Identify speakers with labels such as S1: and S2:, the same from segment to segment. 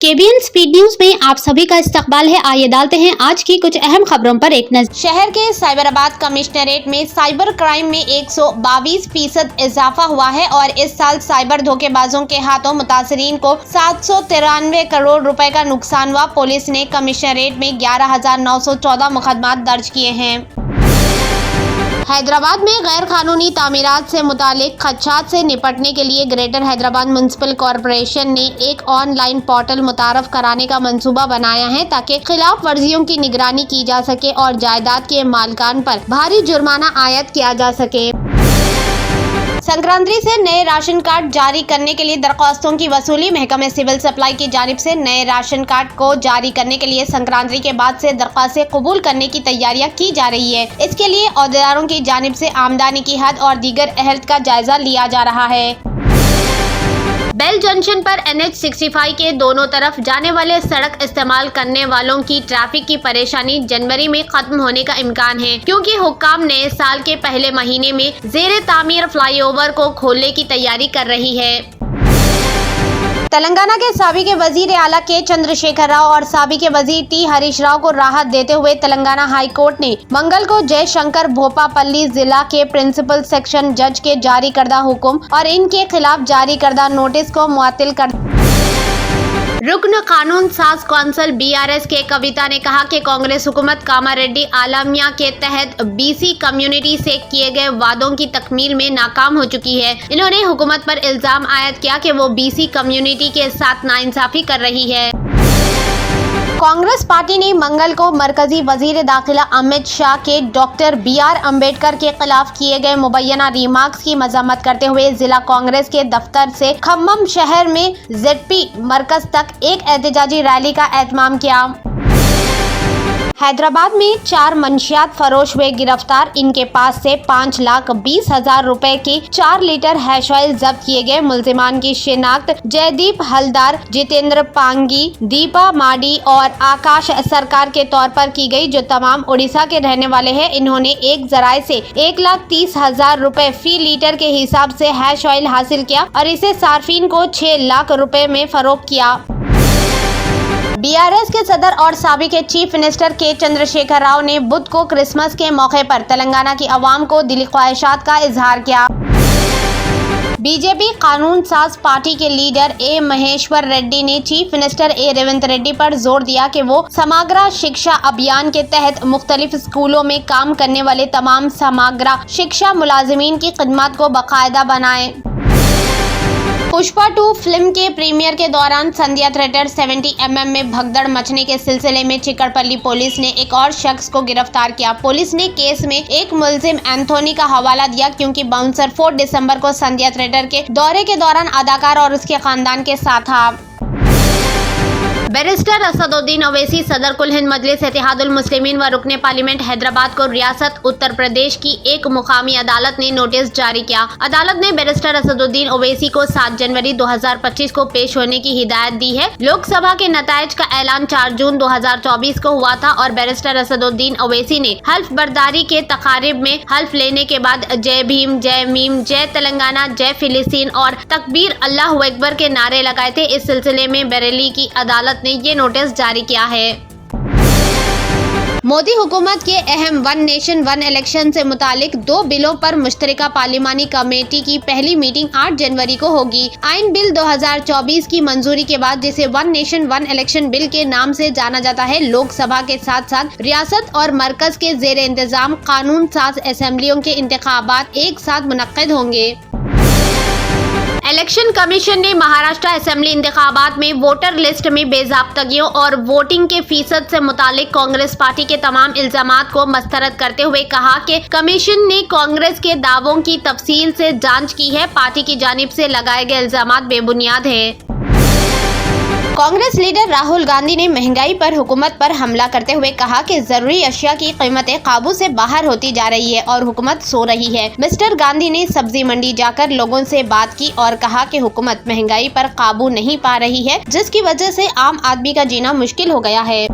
S1: KBN speed news में आप सभी का इस्तकबाल है। आइए डालते हैं आज की कुछ अहम खबरों पर एक नजर। शहर के साइबराबाद कमिश्नरेट में साइबर क्राइम में 122% इजाफा हुआ है और इस साल साइबर धोखेबाजों के हाथों मुतासरीन को 793 करोड़ रुपए का नुकसान हुआ। पुलिस ने कमिश्नरेट में 11,914 मुकदमात दर्ज किए हैं। हैदराबाद में गैर कानूनी तामीरात से मुतालिक खदशात से निपटने के लिए ग्रेटर हैदराबाद म्युनिसिपल कॉरपोरेशन ने एक ऑनलाइन पोर्टल मुतारफ कराने का मंसूबा बनाया है ताकि खिलाफ वर्जियों की निगरानी की जा सके और जायदाद के मालिकान पर भारी जुर्माना आयद किया जा सके। संक्रांति से नए राशन कार्ड जारी करने के लिए दरख्वास्तों की वसूली। महकमे सिविल सप्लाई की जानिब से नए राशन कार्ड को जारी करने के लिए संक्रांति के बाद से दरख्वास्तें कबूल करने की तैयारियां की जा रही है। इसके लिए अहदेदारों की जानिब से आमदनी की हद और दीगर अहद का जायजा लिया जा रहा है। बेल जंक्शन पर NH 65 के दोनों तरफ जाने वाले सड़क इस्तेमाल करने वालों की ट्रैफिक की परेशानी जनवरी में खत्म होने का इम्कान है, क्योंकि हुक्काम नए साल के पहले महीने में जेर तामीर फ्लाईओवर को खोलने की तैयारी कर रही है। तेलंगाना के साबिक वजीर आला के चंद्रशेखर राव और साबिक वजीर T हरीश राव को राहत देते हुए तेलंगाना हाई कोर्ट ने मंगल को जयशंकर भोपापल्ली जिला के प्रिंसिपल सेक्शन जज के जारी करदा हुक्म और इनके खिलाफ जारी करदा नोटिस को मुअत्तल कर। रुकन कानून साज कौंसिल BRS के कविता ने कहा कि कांग्रेस हुकूमत कामारेड्डी आलमिया के तहत BC कम्युनिटी से किए गए वादों की तकमील में नाकाम हो चुकी है। इन्होंने हुकूमत पर इल्जाम आयद किया कि वो BC कम्युनिटी के साथ नाइंसाफी कर रही है। कांग्रेस पार्टी ने मंगल को मरकजी वजीर दाखिला अमित शाह के डॉक्टर BR अम्बेडकर के खिलाफ किए गए मुबैना रिमार्क्स की मजम्मत करते हुए जिला कांग्रेस के दफ्तर से खम्मम शहर में ZP मरकज तक एक एहतजाजी रैली का एहतमाम किया। हैदराबाद में 4 मंशियात फरोश हुए गिरफ्तार। इनके पास से 5,20,000 रुपए की 4 लीटर हैश ऑयल जब्त किए गए। मुल्जिमान की शिनाख्त जयदीप हलदार, जितेंद्र पांगी, दीपा माडी और आकाश सरकार के तौर पर की गई, जो तमाम उड़ीसा के रहने वाले हैं। इन्होंने एक जराये से 1,30,000 रुपए फी लीटर के हिसाब से हैश ऑयल हासिल किया और इसे सार्फिन को 6 लाख रुपए में फरोख्त किया। BRS के सदर और साबिक चीफ मिनिस्टर के चंद्रशेखर राव ने बुध को क्रिसमस के मौके पर तेलंगाना की आवाम को दिली ख्वाहिशात का इजहार किया। बीजेपी कानून साज पार्टी के लीडर A महेश्वर रेड्डी ने chief minister A Revanth Reddy पर जोर दिया कि वो समग्र शिक्षा अभियान के तहत मुख्तलिफ स्कूलों में काम करने वाले तमाम समग्र शिक्षा मुलाजिमीन की खिदमत को बाकायदा बनाएं। पुष्पा 2 फिल्म के प्रीमियर के दौरान संध्या थिएटर 70mm में भगदड़ मचने के सिलसिले में चिकड़पल्ली पुलिस ने एक और शख्स को गिरफ्तार किया। पुलिस ने केस में एक मुलजिम एंथोनी का हवाला दिया, क्योंकि बाउंसर 4 दिसंबर को संध्या थिएटर के दौरे के दौरान अदाकार और उसके खानदान के साथ था। बैरिस्टर असदुद्दीन ओवैसी सदर कुल हिंद मजलिस इत्तेहादुल मुस्लिमीन व रुकने पार्लियामेंट हैदराबाद को रियासत उत्तर प्रदेश की एक मुकामी अदालत ने नोटिस जारी किया। अदालत ने बैरिस्टर असदुद्दीन ओवैसी को 7 जनवरी 2025 को पेश होने की हिदायत दी है। लोकसभा के नतायज का ऐलान 4 जून 2024 को हुआ था और बैरिस्टर असदुद्दीन ओवैसी ने हल्फ बर्दारी के तकारीब में हल्फ लेने के बाद जय भीम, जय मीम, जय तेलंगाना, जय फिलिस्तीन और तकबीर अल्लाहु अकबर के नारे लगाए थे। इस सिलसिले में बरेली की अदालत ने ये नोटिस जारी किया है। मोदी हुकूमत के अहम 1 नेशन 1 इलेक्शन से मुतालिक 2 बिलों पर मुश्तरका पार्लिमानी कमेटी की पहली मीटिंग 8 जनवरी को होगी। आइन बिल 2024 की मंजूरी के बाद, जिसे 1 नेशन 1 इलेक्शन बिल के नाम से जाना जाता है, लोकसभा के साथ साथ रियासत और मरकज के जेर इंतजाम कानून साज असेंबलियों के इंतखाबात एक साथ मुनक्किद होंगे। इलेक्शन कमीशन ने महाराष्ट्र असेंबली इंतखाबात में वोटर लिस्ट में बेजाब्तगियों और वोटिंग के फीसद से मुतालिक कांग्रेस पार्टी के तमाम इल्जामात को मस्तरद करते हुए कहा कि कमीशन ने कांग्रेस के दावों की तफसील से जांच की है। पार्टी की जानिब से लगाए गए इल्जामात बेबुनियाद है। कांग्रेस लीडर राहुल गांधी ने महंगाई पर हुकूमत पर हमला करते हुए कहा कि जरूरी अशिया की कीमतें काबू से बाहर होती जा रही है और हुकूमत सो रही है। मिस्टर गांधी ने सब्जी मंडी जाकर लोगों से बात की और कहा कि हुकूमत महंगाई पर काबू नहीं पा रही है, जिसकी वजह से आम आदमी का जीना मुश्किल हो गया है।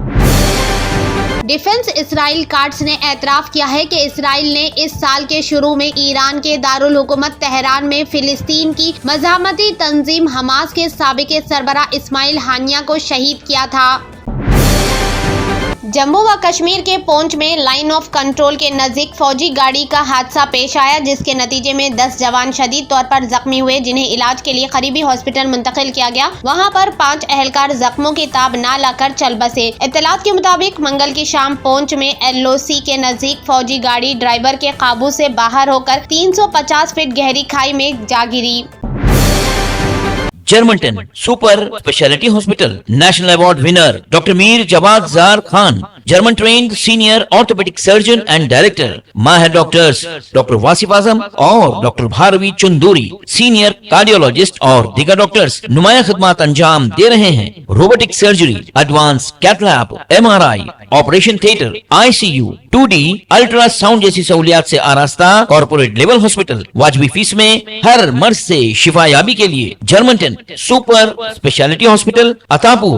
S1: डिफेंस इसराइल कार्ड्स ने एतराफ किया है कि इसराइल ने इस साल के शुरू में ईरान के दारुल हुकूमत तेहरान में फिलिस्तीन की मज़ाहमती तंजीम हमास के साबिक़ सरबरा इस्माइल हानिया को शहीद किया था। जम्मू व कश्मीर के पुंछ में लाइन ऑफ कंट्रोल के नजदीक फौजी गाड़ी का हादसा पेश आया, जिसके नतीजे में 10 जवान शदीद तौर पर जख्मी हुए, जिन्हें इलाज के लिए करीबी हॉस्पिटल मुंतकिल किया गया। वहां पर 5 एहलकार जख्मों की ताब न लाकर चल बसे। इत्तलात के मुताबिक मंगल की शाम पुंछ में LOC के नजदीक फौजी गाड़ी ड्राइवर के काबू से बाहर होकर 350 फीट गहरी खाई में जा गिरी।
S2: Germanten super speciality hospital national award winner doctor Mir Jawad Jar Khan, German trained senior orthopaedic surgeon and director, माहिर डॉक्टर्स डॉक्टर वासिफ आजम और doctor Bharavi Chanduri, senior cardiologist और दीगर डॉक्टर्स नुमाया खिदमत अंजाम दे रहे हैं। Robotic surgery, advance cath lab, MRI, operation theatre, ICU, 2D ultrasound जैसी सहूलियात से आरास्ता कॉर्पोरेट लेवल हॉस्पिटल। वाजबी फीस में हर मर्ज से शिफायाबी के लिए Germanton super speciality hospital, Attapur.